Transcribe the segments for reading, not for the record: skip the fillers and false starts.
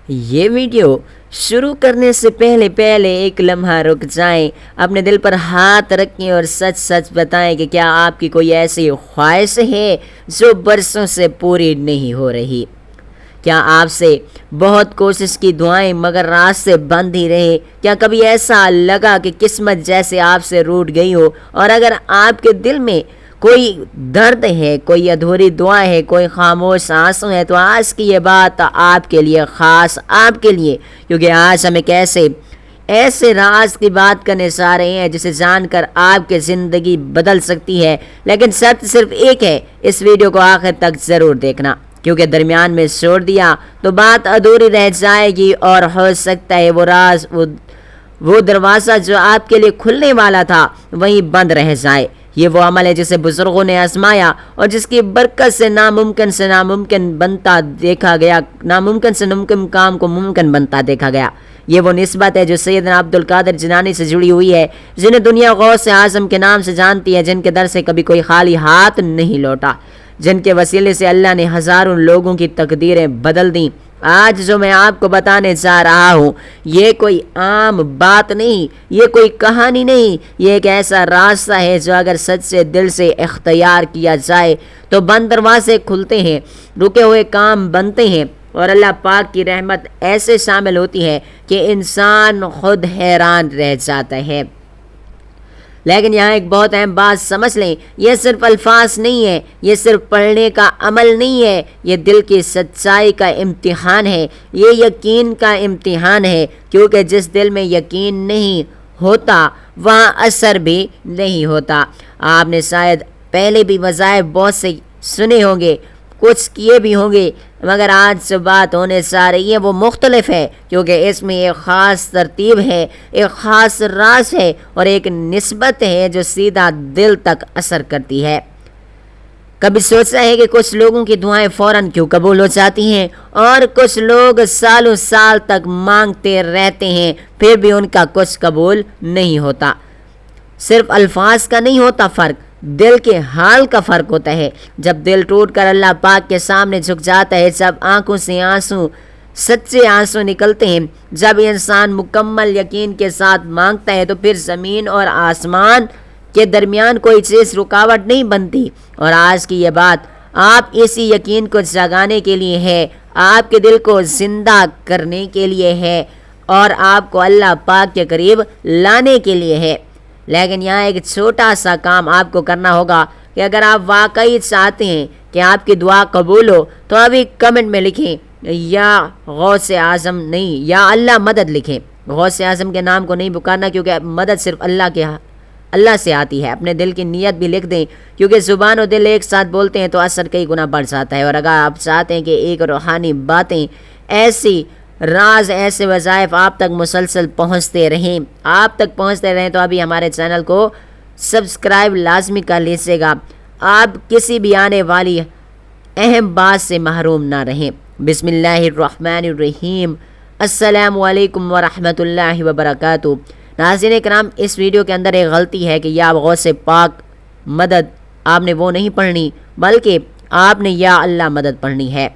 یہ ویڈیو شروع کرنے سے پہلے ایک لمحہ رک جائیں، اپنے دل پر ہاتھ رکھیں اور سچ سچ بتائیں کہ کیا آپ کی کوئی ایسی خواہش ہے جو برسوں سے پوری نہیں ہو رہی؟ کیا آپ سے بہت کوشش کی دعائیں مگر راستے بند ہی رہے؟ کیا کبھی ایسا لگا کہ قسمت جیسے آپ سے روٹ گئی ہو؟ اور اگر آپ کے دل میں کوئی درد ہے، کوئی ادھوری دعا ہے، کوئی خاموش آنسو ہے، تو آج کی یہ بات آپ کے لیے، خاص آپ کے لیے، کیونکہ آج ہم ایک ایسے راز کی بات کرنے جا رہے ہیں جسے جان کر آپ کی زندگی بدل سکتی ہے۔ لیکن شرط صرف ایک ہے، اس ویڈیو کو آخر تک ضرور دیکھنا، کیونکہ درمیان میں چھوڑ دیا تو بات ادھوری رہ جائے گی اور ہو سکتا ہے وہ راز، وہ دروازہ جو آپ کے لیے کھلنے والا تھا وہیں بند رہ جائے۔ یہ وہ عمل ہے جسے بزرگوں نے آزمایا اور جس کی برکت سے ناممکن سے ناممکن کام کو ممکن بنتا دیکھا گیا۔ یہ وہ نسبت ہے جو سیدنا عبد القادر جیلانی سے جڑی ہوئی ہے، جنہیں دنیا غوث اعظم کے نام سے جانتی ہے، جن کے در سے کبھی کوئی خالی ہاتھ نہیں لوٹا، جن کے وسیلے سے اللہ نے ہزاروں لوگوں کی تقدیریں بدل دیں۔ آج جو میں آپ کو بتانے جا رہا ہوں، یہ کوئی عام بات نہیں، یہ کوئی کہانی نہیں، یہ ایک ایسا راستہ ہے جو اگر سچے دل سے اختیار کیا جائے تو بند دروازے کھلتے ہیں، رکے ہوئے کام بنتے ہیں اور اللہ پاک کی رحمت ایسے شامل ہوتی ہے کہ انسان خود حیران رہ جاتا ہے۔ لیکن یہاں ایک بہت اہم بات سمجھ لیں، یہ صرف الفاظ نہیں ہے، یہ صرف پڑھنے کا عمل نہیں ہے، یہ دل کی سچائی کا امتحان ہے، یہ یقین کا امتحان ہے، کیونکہ جس دل میں یقین نہیں ہوتا وہاں اثر بھی نہیں ہوتا۔ آپ نے شاید پہلے بھی وظائف بہت سے سنے ہوں گے، کچھ کیے بھی ہوں گے، مگر آج جو بات ہونے جا رہی ہے وہ مختلف ہے، کیونکہ اس میں ایک خاص ترتیب ہے، ایک خاص راز ہے اور ایک نسبت ہے جو سیدھا دل تک اثر کرتی ہے۔ کبھی سوچا ہے کہ کچھ لوگوں کی دعائیں فوراً کیوں قبول ہو جاتی ہیں اور کچھ لوگ سالوں سال تک مانگتے رہتے ہیں پھر بھی ان کا کچھ قبول نہیں ہوتا؟ صرف الفاظ کا نہیں ہوتا فرق، دل کے حال کا فرق ہوتا ہے۔ جب دل ٹوٹ کر اللہ پاک کے سامنے جھک جاتا ہے، جب آنکھوں سے آنسو، سچے آنسو نکلتے ہیں، جب انسان مکمل یقین کے ساتھ مانگتا ہے، تو پھر زمین اور آسمان کے درمیان کوئی چیز رکاوٹ نہیں بنتی۔ اور آج کی یہ بات آپ اسی یقین کو جگانے کے لیے ہے، آپ کے دل کو زندہ کرنے کے لیے ہے اور آپ کو اللہ پاک کے قریب لانے کے لیے ہے۔ لیکن یہاں ایک چھوٹا سا کام آپ کو کرنا ہوگا کہ اگر آپ واقعی چاہتے ہیں کہ آپ کی دعا قبول ہو تو ابھی کمنٹ میں لکھیں یا غوث اعظم نہیں، یا اللہ مدد لکھیں۔ غوث اعظم کے نام کو نہیں پکارنا، کیونکہ مدد صرف اللہ سے آتی ہے۔ اپنے دل کی نیت بھی لکھ دیں، کیونکہ زبان اور دل ایک ساتھ بولتے ہیں تو اثر کئی گنا بڑھ جاتا ہے۔ اور اگر آپ چاہتے ہیں کہ ایک روحانی باتیں، ایسی راز، ایسے وظائف آپ تک مسلسل پہنچتے رہیں تو ابھی ہمارے چینل کو سبسکرائب لازمی کر لیجیے گا، آپ کسی بھی آنے والی اہم بات سے محروم نہ رہیں۔ بسم اللہ الرحمن الرحیم۔ السلام علیکم ورحمۃ اللہ وبرکاتہ۔ ناظرین اکرام، اس ویڈیو کے اندر ایک غلطی ہے کہ یا غوث پاک مدد آپ نے وہ نہیں پڑھنی، بلکہ آپ نے یا اللہ مدد پڑھنی ہے۔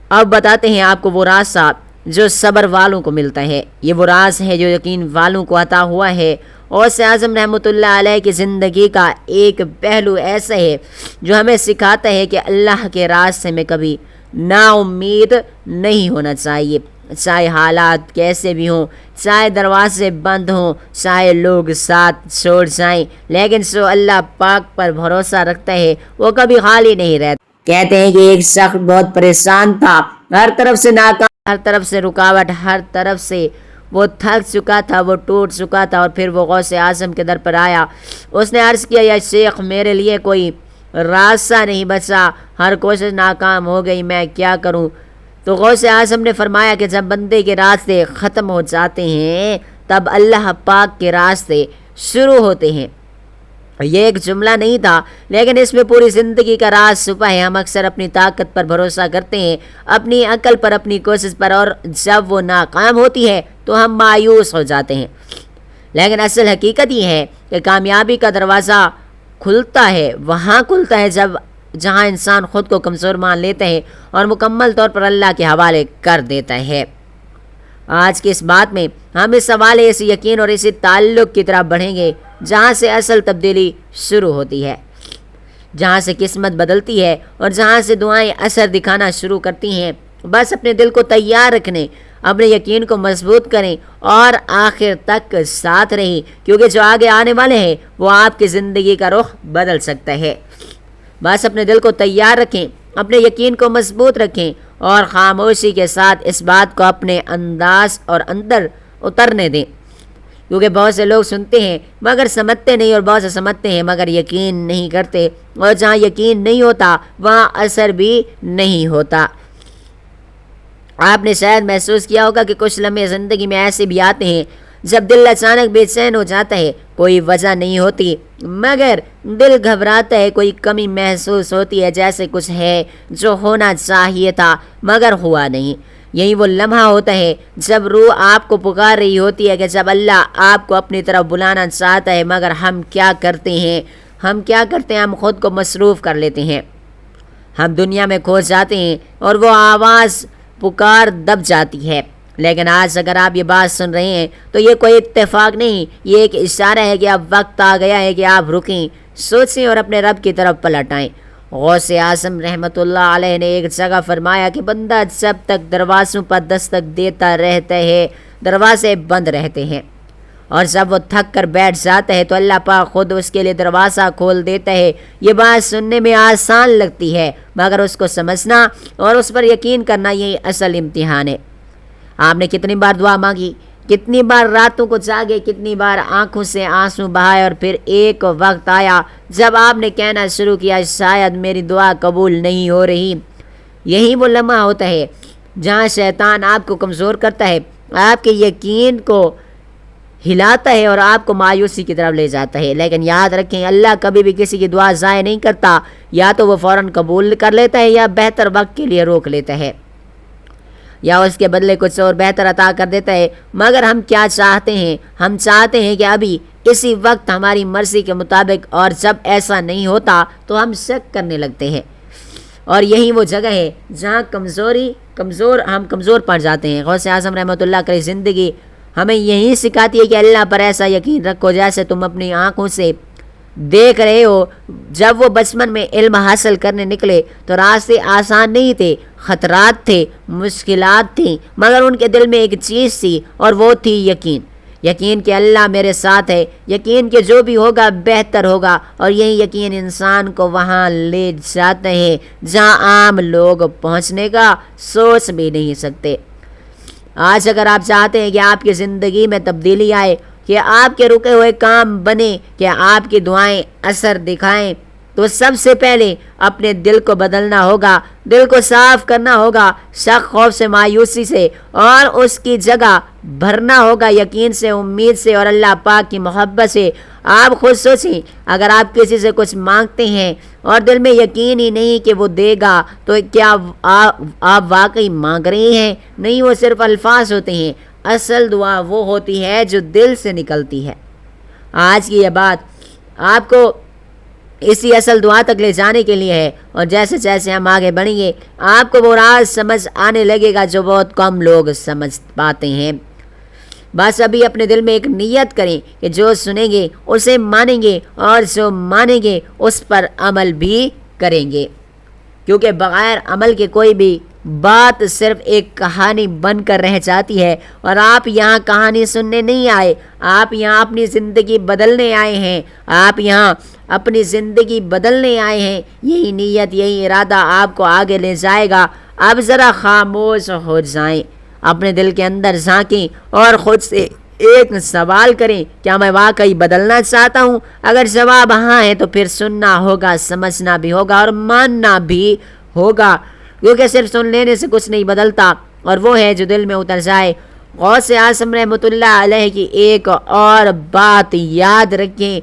اب بتاتے ہیں آپ کو وہ راستہ جو صبر والوں کو ملتا ہے، یہ وہ راز ہے جو یقین والوں کو عطا ہوا ہے۔ غوث اعظم رحمۃ اللہ علیہ کی زندگی کا ایک پہلو ایسا ہے جو ہمیں سکھاتا ہے کہ اللہ کے راستے میں کبھی نا امید نہیں ہونا چاہیے، چاہے حالات کیسے بھی ہوں، چاہے دروازے بند ہوں، چاہے لوگ ساتھ چھوڑ جائیں، لیکن جو اللہ پاک پر بھروسہ رکھتا ہے وہ کبھی خالی نہیں رہتا۔ کہتے ہیں کہ ایک شخص بہت پریشان تھا، ہر طرف سے ناکام، ہر طرف سے رکاوٹ، ہر طرف سے وہ تھک چکا تھا، وہ ٹوٹ چکا تھا، اور پھر وہ غوث اعظم کے در پر آیا۔ اس نے عرض کیا، یا شیخ میرے لیے کوئی راستہ نہیں بچا، ہر کوشش ناکام ہو گئی، میں کیا کروں؟ تو غوث اعظم نے فرمایا کہ جب بندے کے راستے ختم ہو جاتے ہیں تب اللہ پاک کے راستے شروع ہوتے ہیں۔ یہ ایک جملہ نہیں تھا، لیکن اس میں پوری زندگی کا راز چھپا ہے۔ ہم اکثر اپنی طاقت پر بھروسہ کرتے ہیں، اپنی عقل پر، اپنی کوشش پر، اور جب وہ ناکام ہوتی ہے تو ہم مایوس ہو جاتے ہیں۔ لیکن اصل حقیقت یہ ہے کہ کامیابی کا دروازہ کھلتا ہے، وہاں کھلتا ہے جب جہاں انسان خود کو کمزور مان لیتا ہے اور مکمل طور پر اللہ کے حوالے کر دیتا ہے۔ آج کی اس بات میں ہم اس حوالے اسی یقین اور اسی تعلق کی طرف بڑھیں گے جہاں سے اصل تبدیلی شروع ہوتی ہے، جہاں سے قسمت بدلتی ہے اور جہاں سے دعائیں اثر دکھانا شروع کرتی ہیں۔ بس اپنے دل کو تیار رکھنے، اپنے یقین کو مضبوط کریں اور آخر تک ساتھ رہیں، کیونکہ جو آگے آنے والے ہیں وہ آپ کی زندگی کا رخ بدل سکتا ہے۔ بس اپنے دل کو تیار رکھیں، اپنے یقین کو مضبوط رکھیں اور خاموشی کے ساتھ اس بات کو اپنے انداز اور اندر اترنے دیں، کیونکہ بہت سے لوگ سنتے ہیں مگر سمجھتے نہیں، اور بہت سے سمجھتے ہیں مگر یقین نہیں کرتے، اور جہاں یقین نہیں ہوتا وہاں اثر بھی نہیں ہوتا۔ آپ نے شاید محسوس کیا ہوگا کہ کچھ لمحے زندگی میں ایسے بھی آتے ہیں جب دل اچانک بے چین ہو جاتا ہے، کوئی وجہ نہیں ہوتی مگر دل گھبراتا ہے، کوئی کمی محسوس ہوتی ہے، جیسے کچھ ہے جو ہونا چاہیے تھا مگر ہوا نہیں۔ یہی وہ لمحہ ہوتا ہے جب روح آپ کو پکار رہی ہوتی ہے، کہ جب اللہ آپ کو اپنی طرف بلانا چاہتا ہے، مگر ہم کیا کرتے ہیں؟ ہم خود کو مصروف کر لیتے ہیں، ہم دنیا میں کھو جاتے ہیں اور وہ آواز پکار دب جاتی ہے۔ لیکن آج اگر آپ یہ بات سن رہے ہیں تو یہ کوئی اتفاق نہیں، یہ ایک اشارہ ہے کہ اب وقت آ گیا ہے کہ آپ رکیں، سوچیں اور اپنے رب کی طرف پلٹ آئیں۔ غوث اعظم رحمۃ اللہ علیہ نے ایک جگہ فرمایا کہ بندہ جب تک دروازوں پر دستک دیتا رہتا ہے دروازے بند رہتے ہیں، اور جب وہ تھک کر بیٹھ جاتا ہے تو اللہ پاک خود اس کے لیے دروازہ کھول دیتا ہے۔ یہ بات سننے میں آسان لگتی ہے مگر اس کو سمجھنا اور اس پر یقین کرنا یہی اصل امتحان ہے۔ آپ نے کتنی بار دعا مانگی، کتنی بار راتوں کو جاگے، کتنی بار آنکھوں سے آنسو بہائے، اور پھر ایک وقت آیا جب آپ نے کہنا شروع کیا شاید میری دعا قبول نہیں ہو رہی۔ یہی وہ لمحہ ہوتا ہے جہاں شیطان آپ کو کمزور کرتا ہے، آپ کے یقین کو ہلاتا ہے اور آپ کو مایوسی کی طرف لے جاتا ہے۔ لیکن یاد رکھیں اللہ کبھی بھی کسی کی دعا ضائع نہیں کرتا، یا تو وہ فوراً قبول کر لیتا ہے یا بہتر وقت کے لیے روک لیتا ہے، یا اس کے بدلے کچھ اور بہتر عطا کر دیتا ہے۔ مگر ہم کیا چاہتے ہیں؟ ہم چاہتے ہیں کہ ابھی اسی وقت ہماری مرضی کے مطابق، اور جب ایسا نہیں ہوتا تو ہم شک کرنے لگتے ہیں، اور یہی وہ جگہ ہے جہاں ہم کمزور پڑ جاتے ہیں۔ غوث اعظم رحمۃ اللہ کی زندگی ہمیں یہی سکھاتی ہے کہ اللہ پر ایسا یقین رکھو جیسے تم اپنی آنکھوں سے دیکھ رہے ہو۔ جب وہ بچپن میں علم حاصل کرنے نکلے تو راستے آسان نہیں تھے، خطرات تھے، مشکلات تھیں، مگر ان کے دل میں ایک چیز تھی اور وہ تھی یقین کہ اللہ میرے ساتھ ہے، یقین کہ جو بھی ہوگا بہتر ہوگا، اور یہی یقین انسان کو وہاں لے جاتا ہے جہاں عام لوگ پہنچنے کا سوچ بھی نہیں سکتے۔ آج اگر آپ چاہتے ہیں کہ آپ کی زندگی میں تبدیلی آئے، کہ آپ کے رکے ہوئے کام بنے، کہ آپ کی دعائیں اثر دکھائیں، تو سب سے پہلے اپنے دل کو بدلنا ہوگا، دل کو صاف کرنا ہوگا شک، خوف سے، مایوسی سے، اور اس کی جگہ بھرنا ہوگا یقین سے، امید سے اور اللہ پاک کی محبت سے۔ آپ خود سوچیں، اگر آپ کسی سے کچھ مانگتے ہیں اور دل میں یقین ہی نہیں کہ وہ دے گا، تو کیا آپ واقعی مانگ رہے ہیں؟ نہیں، وہ صرف الفاظ ہوتے ہیں۔ اصل دعا وہ ہوتی ہے جو دل سے نکلتی ہے۔ آج کی یہ بات آپ کو اسی اصل دعا تک لے جانے کے لیے ہے، اور جیسے جیسے ہم آگے بڑھیں گے آپ کو وہ راز سمجھ آنے لگے گا جو بہت کم لوگ سمجھ پاتے ہیں۔ بس ابھی اپنے دل میں ایک نیت کریں کہ جو سنیں گے اسے مانیں گے، اور جو مانیں گے اس پر عمل بھی کریں گے، کیونکہ بغیر عمل کے کوئی بھی بات صرف ایک کہانی بن کر رہ جاتی ہے، اور آپ یہاں کہانی سننے نہیں آئے، آپ یہاں اپنی زندگی بدلنے آئے ہیں، آپ یہاں اپنی زندگی بدلنے آئے ہیں۔ یہی نیت، یہی ارادہ آپ کو آگے لے جائے گا۔ اب ذرا خاموش ہو جائیں، اپنے دل کے اندر جھانکیں اور خود سے ایک سوال کریں، کیا میں واقعی بدلنا چاہتا ہوں؟ اگر جواب ہاں ہے تو پھر سننا ہوگا، سمجھنا بھی ہوگا اور ماننا بھی ہوگا، کیونکہ صرف سن لینے سے کچھ نہیں بدلتا، اور وہ ہے جو دل میں اتر جائے۔ غوث اعظم رحمۃ اللہ علیہ کی ایک اور بات یاد رکھیں،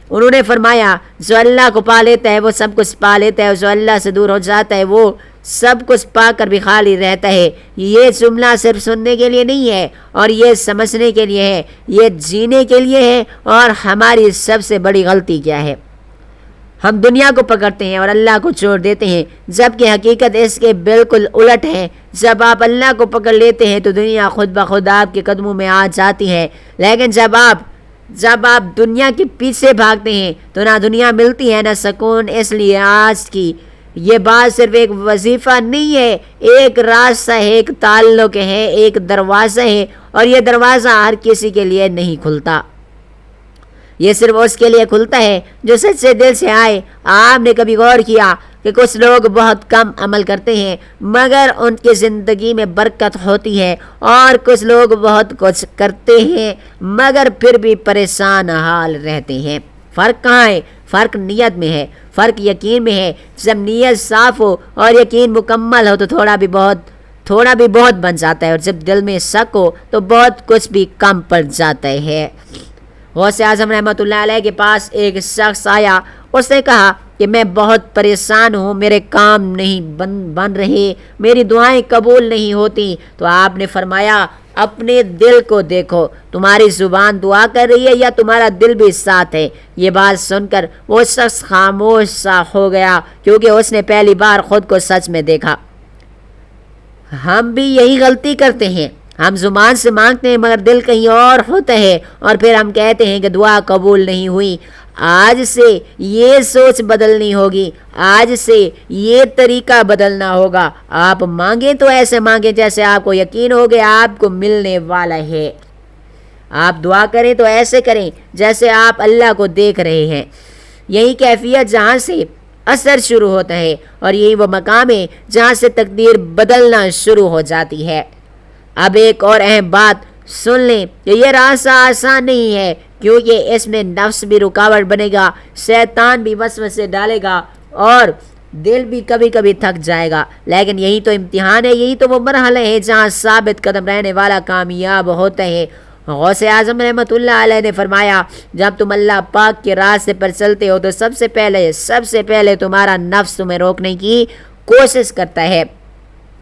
انہوں نے فرمایا جو اللہ کو پا لیتا ہے وہ سب کچھ پا لیتا ہے، جو اللہ سے دور ہو جاتا ہے وہ سب کچھ پا کر بھی خالی رہتا ہے۔ یہ جملہ صرف سننے کے لیے نہیں ہے، اور یہ سمجھنے کے لیے ہے، یہ جینے کے لیے ہے۔ اور ہماری سب سے بڑی غلطی کیا ہے؟ ہم دنیا کو پکڑتے ہیں اور اللہ کو چھوڑ دیتے ہیں، جبکہ حقیقت اس کے بالکل الٹ ہے۔ جب آپ اللہ کو پکڑ لیتے ہیں تو دنیا خود بخود آپ کے قدموں میں آ جاتی ہے، لیکن جب آپ دنیا کے پیچھے بھاگتے ہیں تو نہ دنیا ملتی ہے نہ سکون۔ اس لیے آج کی یہ بات صرف ایک وظیفہ نہیں ہے، ایک راستہ ہے، ایک تعلق ہے، ایک دروازہ ہے، اور یہ دروازہ ہر کسی کے لیے نہیں کھلتا، یہ صرف اس کے لیے کھلتا ہے جو سچے دل سے آئے۔ آپ نے کبھی غور کیا کہ کچھ لوگ بہت کم عمل کرتے ہیں مگر ان کی زندگی میں برکت ہوتی ہے، اور کچھ لوگ بہت کچھ کرتے ہیں مگر پھر بھی پریشان حال رہتے ہیں۔ فرق کہاں ہے؟ فرق نیت میں ہے، فرق یقین میں ہے۔ جب نیت صاف ہو اور یقین مکمل ہو تو تھوڑا بھی بہت بن جاتا ہے، اور جب دل میں شک ہو تو بہت کچھ بھی کم پڑ جاتا ہے۔ غوث اعظم رحمۃ اللہ علیہ کے پاس ایک شخص آیا، اس نے کہا کہ میں بہت پریشان ہوں، میرے کام نہیں بن رہے، میری دعائیں قبول نہیں ہوتی۔ تو آپ نے فرمایا اپنے دل کو دیکھو، تمہاری زبان دعا کر رہی ہے یا تمہارا دل بھی ساتھ ہے؟ یہ بات سن کر وہ شخص خاموش سا ہو گیا، کیونکہ اس نے پہلی بار خود کو سچ میں دیکھا۔ ہم بھی یہی غلطی کرتے ہیں، ہم زبان سے مانگتے ہیں مگر دل کہیں اور ہوتا ہے، اور پھر ہم کہتے ہیں کہ دعا قبول نہیں ہوئی۔ آج سے یہ سوچ بدلنی ہوگی، آج سے یہ طریقہ بدلنا ہوگا۔ آپ مانگیں تو ایسے مانگیں جیسے آپ کو یقین ہو کہ آپ کو ملنے والا ہے۔ آپ دعا کریں تو ایسے کریں جیسے آپ اللہ کو دیکھ رہے ہیں۔ یہی کیفیت جہاں سے اثر شروع ہوتا ہے، اور یہی وہ مقام ہے جہاں سے تقدیر بدلنا شروع ہو جاتی ہے۔ اب ایک اور اہم بات سن لیں کہ یہ راستہ آسان نہیں ہے، کیونکہ اس میں نفس بھی رکاوٹ بنے گا، شیطان بھی وسوسے ڈالے گا، اور دل بھی کبھی کبھی تھک جائے گا، لیکن یہی تو امتحان ہے، یہی تو وہ مرحلہ ہے جہاں ثابت قدم رہنے والا کامیاب ہوتا ہے۔ غوث اعظم رحمۃ اللہ علیہ نے فرمایا جب تم اللہ پاک کے راستے پر چلتے ہو تو سب سے پہلے تمہارا نفس تمہیں روکنے کی کوشش کرتا ہے،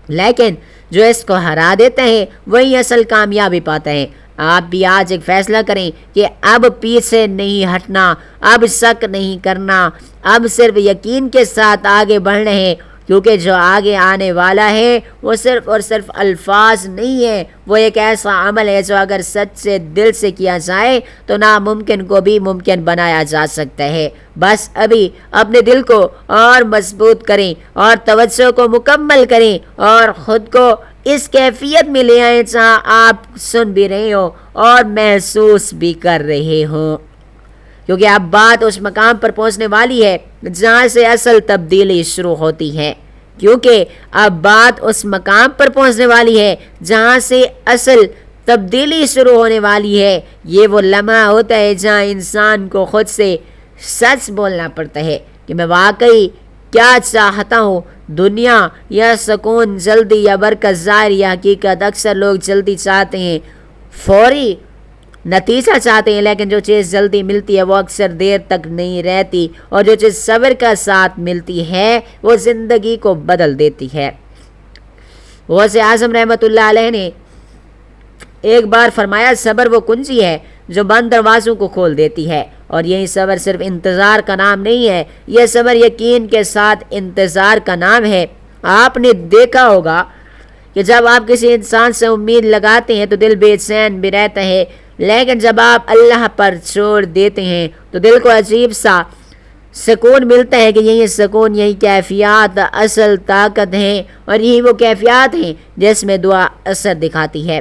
لیکن جو اس کو ہرا دیتا ہے وہی اصل کامیابی پاتا ہے۔ آپ بھی آج ایک فیصلہ کریں کہ اب پیچھے نہیں ہٹنا، اب شک نہیں کرنا، اب صرف یقین کے ساتھ آگے بڑھنا ہے، کیونکہ جو آگے آنے والا ہے وہ صرف اور صرف الفاظ نہیں ہے، وہ ایک ایسا عمل ہے جو اگر سچے دل سے کیا جائے تو ناممکن کو بھی ممکن بنایا جا سکتا ہے۔ بس ابھی اپنے دل کو اور مضبوط کریں اور توجہ کو مکمل کریں اور خود کو اس کیفیت میں لے آئیں جہاں آپ سن بھی رہے ہو اور محسوس بھی کر رہے ہوں، کیونکہ اب بات اس مقام پر پہنچنے والی ہے جہاں سے اصل تبدیلی شروع ہوتی ہے۔ کیونکہ اب بات اس مقام پر پہنچنے والی ہے جہاں سے اصل تبدیلی شروع ہونے والی ہے۔ یہ وہ لمحہ ہوتا ہے جہاں انسان کو خود سے سچ بولنا پڑتا ہے کہ میں واقعی کیا چاہتا ہوں، دنیا یا سکون، جلدی یا برکت، ظاہر یا حقیقت۔ اکثر لوگ جلدی چاہتے ہیں، فوری نتیجہ چاہتے ہیں، لیکن جو چیز جلدی ملتی ہے وہ اکثر دیر تک نہیں رہتی، اور جو چیز صبر کا ساتھ ملتی ہے وہ زندگی کو بدل دیتی ہے۔ غوث اعظم رحمۃ اللہ علیہ نے ایک بار فرمایا صبر وہ کنجی ہے جو بند دروازوں کو کھول دیتی ہے، اور یہی صبر صرف انتظار کا نام نہیں ہے، یہ صبر یقین کے ساتھ انتظار کا نام ہے۔ آپ نے دیکھا ہوگا کہ جب آپ کسی انسان سے امید لگاتے ہیں تو دل بے چین بھی رہتا ہے، لیکن جب آپ اللہ پر چھوڑ دیتے ہیں تو دل کو عجیب سا سکون ملتا ہے کہ یہی سکون، یہی کیفیات اصل طاقت ہیں، اور یہی وہ کیفیات ہیں جس میں دعا اثر دکھاتی ہے۔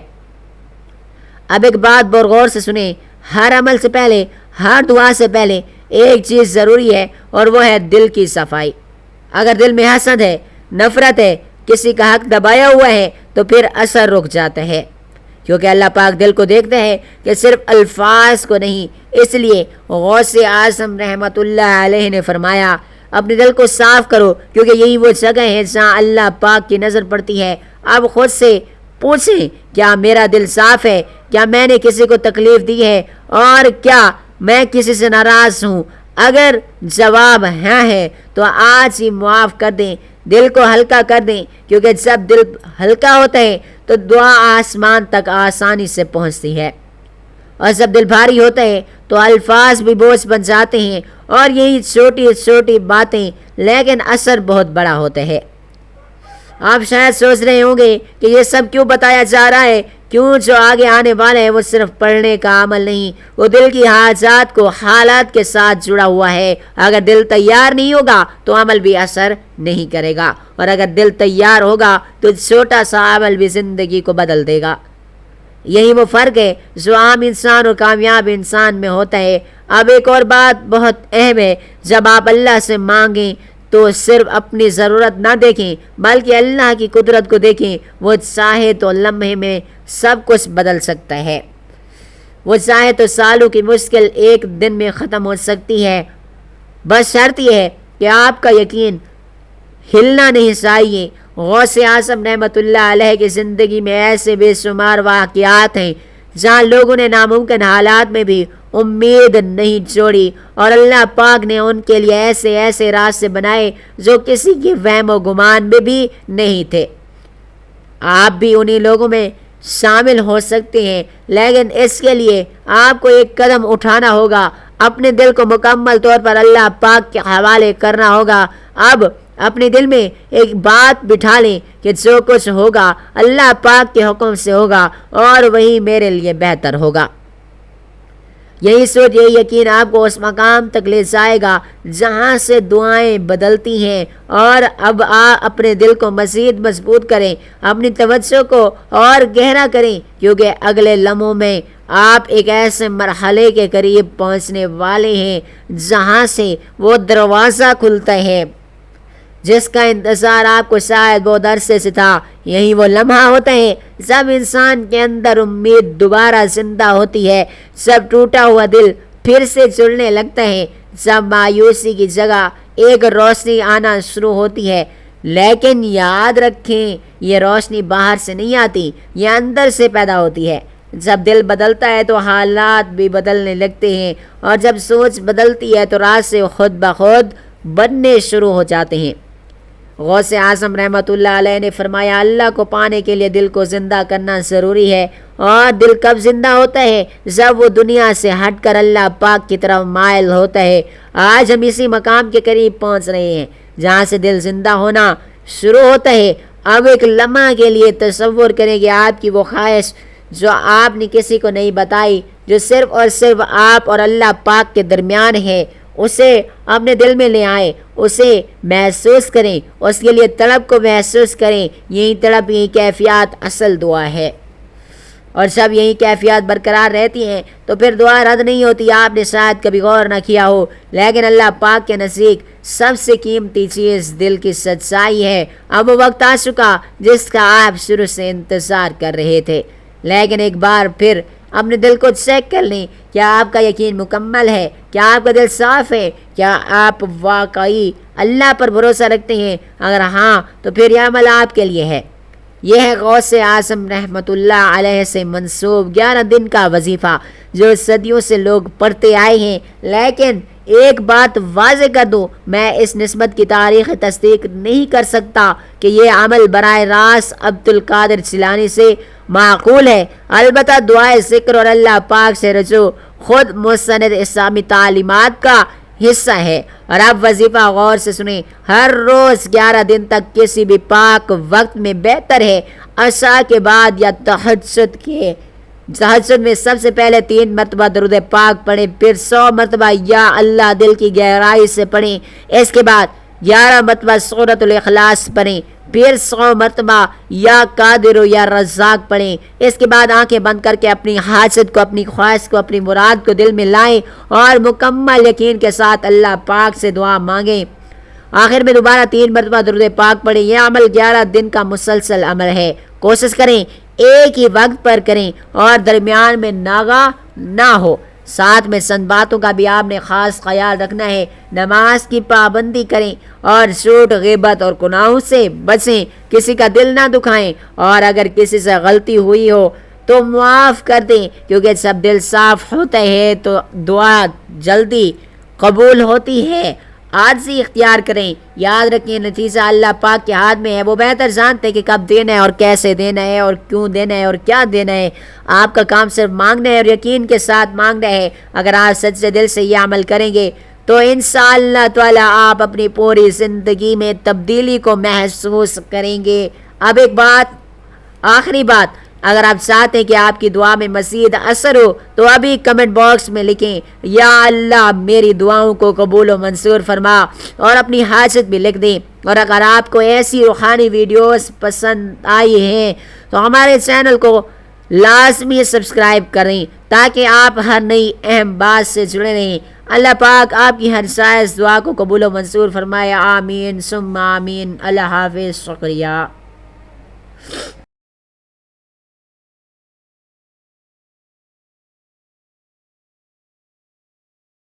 اب ایک بات بہت غور سے سنیں، ہر عمل سے پہلے، ہر دعا سے پہلے ایک چیز ضروری ہے، اور وہ ہے دل کی صفائی۔ اگر دل میں حسد ہے، نفرت ہے، کسی کا حق دبایا ہوا ہے تو پھر اثر رک جاتا ہے، کیونکہ اللہ پاک دل کو دیکھتا ہے کہ صرف الفاظ کو نہیں۔ اس لیے غوث اعظم رحمۃ اللہ علیہ نے فرمایا اپنے دل کو صاف کرو، کیونکہ یہی وہ جگہ ہے جہاں اللہ پاک کی نظر پڑتی ہے۔ اب خود سے پوچھیں کیا میرا دل صاف ہے؟ کیا میں نے کسی کو تکلیف دی ہے؟ اور کیا میں کسی سے ناراض ہوں؟ اگر جواب ہاں ہے تو آج ہی معاف کر دیں، دل کو ہلکا کر دیں، کیونکہ جب دل ہلکا ہوتا ہے تو دعا آسمان تک آسانی سے پہنچتی ہے، اور جب دل بھاری ہوتا ہے تو الفاظ بھی بوجھ بن جاتے ہیں، اور یہی چھوٹی چھوٹی باتیں لیکن اثر بہت بڑا ہوتا ہے۔ آپ شاید سوچ رہے ہوں گے کہ یہ سب کیوں بتایا جا رہا ہے، کیوں جو آگے آنے والا ہے وہ صرف پڑھنے کا عمل نہیں، وہ دل کی حاجات کو حالات کے ساتھ جڑا ہوا ہے۔ اگر دل تیار نہیں ہوگا تو عمل بھی اثر نہیں کرے گا، اور اگر دل تیار ہوگا تو چھوٹا سا عمل بھی زندگی کو بدل دے گا۔ یہی وہ فرق ہے جو عام انسان اور کامیاب انسان میں ہوتا ہے۔ اب ایک اور بات بہت اہم ہے، جب آپ اللہ سے مانگیں تو صرف اپنی ضرورت نہ دیکھیں بلکہ اللہ کی قدرت کو دیکھیں۔ وہ چاہے تو لمحے میں سب کچھ بدل سکتا ہے، وہ چاہے تو سالوں کی مشکل ایک دن میں ختم ہو سکتی ہے۔ بس شرط یہ ہے کہ آپ کا یقین ہلنا نہیں چاہیے۔ غوث اعظم رحمۃ اللہ علیہ کی زندگی میں ایسے بے شمار واقعات ہیں جہاں لوگوں نے ناممکن حالات میں بھی امید نہیں چھوڑی، اور اللہ پاک نے ان کے لیے ایسے ایسے راستے بنائے جو کسی کے وہم و گمان میں بھی نہیں تھے۔ آپ بھی انہی لوگوں میں شامل ہو سکتے ہیں، لیکن اس کے لیے آپ کو ایک قدم اٹھانا ہوگا، اپنے دل کو مکمل طور پر اللہ پاک کے حوالے کرنا ہوگا۔ اب اپنے دل میں ایک بات بٹھا لیں کہ جو کچھ ہوگا اللہ پاک کے حکم سے ہوگا اور وہی میرے لیے بہتر ہوگا۔ یہی سوچ، یہی یقین آپ کو اس مقام تک لے جائے گا جہاں سے دعائیں بدلتی ہیں۔ اور اب اپنے دل کو مزید مضبوط کریں، اپنی توجہ کو اور گہرا کریں، کیونکہ اگلے لمحوں میں آپ ایک ایسے مرحلے کے قریب پہنچنے والے ہیں جہاں سے وہ دروازہ کھلتا ہے جس کا انتظار آپ کو شاید بہت عرصے سے تھا۔ یہی وہ لمحہ ہوتا ہے جب انسان کے اندر امید دوبارہ زندہ ہوتی ہے، جب ٹوٹا ہوا دل پھر سے جڑنے لگتا ہے، جب مایوسی کی جگہ ایک روشنی آنا شروع ہوتی ہے۔ لیکن یاد رکھیں، یہ روشنی باہر سے نہیں آتی، یہ اندر سے پیدا ہوتی ہے۔ جب دل بدلتا ہے تو حالات بھی بدلنے لگتے ہیں، اور جب سوچ بدلتی ہے تو راستے خود بخود بننے شروع ہو جاتے ہیں۔ غوث اعظم رحمۃ اللہ علیہ نے فرمایا، اللہ کو پانے کے لیے دل کو زندہ کرنا ضروری ہے، اور دل کب زندہ ہوتا ہے؟ جب وہ دنیا سے ہٹ کر اللہ پاک کی طرف مائل ہوتا ہے۔ آج ہم اسی مقام کے قریب پہنچ رہے ہیں جہاں سے دل زندہ ہونا شروع ہوتا ہے۔ اب ایک لمحہ کے لیے تصور کریں کہ آپ کی وہ خواہش جو آپ نے کسی کو نہیں بتائی، جو صرف اور صرف آپ اور اللہ پاک کے درمیان ہے، اسے اپنے دل میں لے آئیں، اسے محسوس کریں، اس کے لیے طلب کو محسوس کریں۔ یہی طلب، یہی کیفیات اصل دعا ہے، اور جب یہی کیفیات برقرار رہتی ہیں تو پھر دعا رد نہیں ہوتی۔ آپ نے شاید کبھی غور نہ کیا ہو، لیکن اللہ پاک کے نزدیک سب سے قیمتی چیز دل کی سچائی ہے۔ اب وہ وقت آ چکا جس کا آپ شروع سے انتظار کر رہے تھے، لیکن ایک بار پھر اپنے دل کو چیک کر لیں، کیا آپ کا یقین مکمل ہے؟ کیا آپ کا دل صاف ہے؟ کیا آپ واقعی اللہ پر بھروسہ رکھتے ہیں؟ اگر ہاں تو پھر یہ عمل آپ کے لیے ہے۔ یہ ہے غوث اعظم رحمۃ اللہ علیہ سے منسوب 11 دن کا وظیفہ جو صدیوں سے لوگ پڑھتے آئے ہیں۔ لیکن ایک بات واضح کر دوں، میں اس نسبت کی تاریخ تصدیق نہیں کر سکتا کہ یہ عمل براہ راست عبد القادر جیلانی سے معقول ہے۔ البتہ دعائے ذکر اور اللہ پاک سے رجوع خود مستند اسلامی تعلیمات کا حصہ ہے۔ اور اب وظیفہ غور سے سنیں، ہر روز 11 دن تک کسی بھی پاک وقت میں بہتر ہے عشاء کے بعد یا تہجد میں سب سے پہلے 3 مرتبہ درود پاک پڑھیں، پھر 100 مرتبہ یا اللہ دل کی گہرائی سے پڑھیں، اس کے بعد 11 مرتبہ سورۃ الاخلاص پڑھیں، پھر 100 مرتبہ یا قادر یا رزاق پڑھیں۔ اس کے بعد آنکھیں بند کر کے اپنی حاجت کو، اپنی خواہش کو، اپنی مراد کو دل میں لائیں اور مکمل یقین کے ساتھ اللہ پاک سے دعا مانگیں۔ آخر میں دوبارہ 3 مرتبہ درود پاک پڑھیں۔ یہ عمل 11 دن کا مسلسل عمل ہے۔ کوشش کریں ایک ہی وقت پر کریں اور درمیان میں ناغہ نہ ہو۔ ساتھ میں چند باتوں کا بھی آپ نے خاص خیال رکھنا ہے۔ نماز کی پابندی کریں اور جھوٹ، غیبت اور گناہوں سے بچیں۔ کسی کا دل نہ دکھائیں، اور اگر کسی سے غلطی ہوئی ہو تو معاف کر دیں، کیونکہ جب دل صاف ہوتا ہے تو دعا جلدی قبول ہوتی ہے۔ عاجزی اختیار کریں۔ یاد رکھیں، نتیجہ اللہ پاک کے ہاتھ میں ہے۔ وہ بہتر جانتے ہیں کہ کب دینا ہے اور کیسے دینا ہے اور کیوں دینا ہے اور کیا دینا ہے۔ آپ کا کام صرف مانگنا ہے اور یقین کے ساتھ مانگنا ہے۔ اگر آپ سچے دل سے یہ عمل کریں گے تو انشاءاللہ تعالی آپ اپنی پوری زندگی میں تبدیلی کو محسوس کریں گے۔ اب ایک بات، آخری بات، اگر آپ چاہتے ہیں کہ آپ کی دعا میں مزید اثر ہو تو ابھی کمنٹ باکس میں لکھیں یا اللہ میری دعاؤں کو قبول و منظور فرما، اور اپنی حاجت بھی لکھ دیں۔ اور اگر آپ کو ایسی روحانی ویڈیوز پسند آئی ہیں تو ہمارے چینل کو لازمی سبسکرائب کریں تاکہ آپ ہر نئی اہم بات سے جڑے رہیں۔ اللہ پاک آپ کی ہر جائز دعا کو قبول و منظور فرمائے، آمین ثم آمین۔ اللہ حافظ، شکریہ۔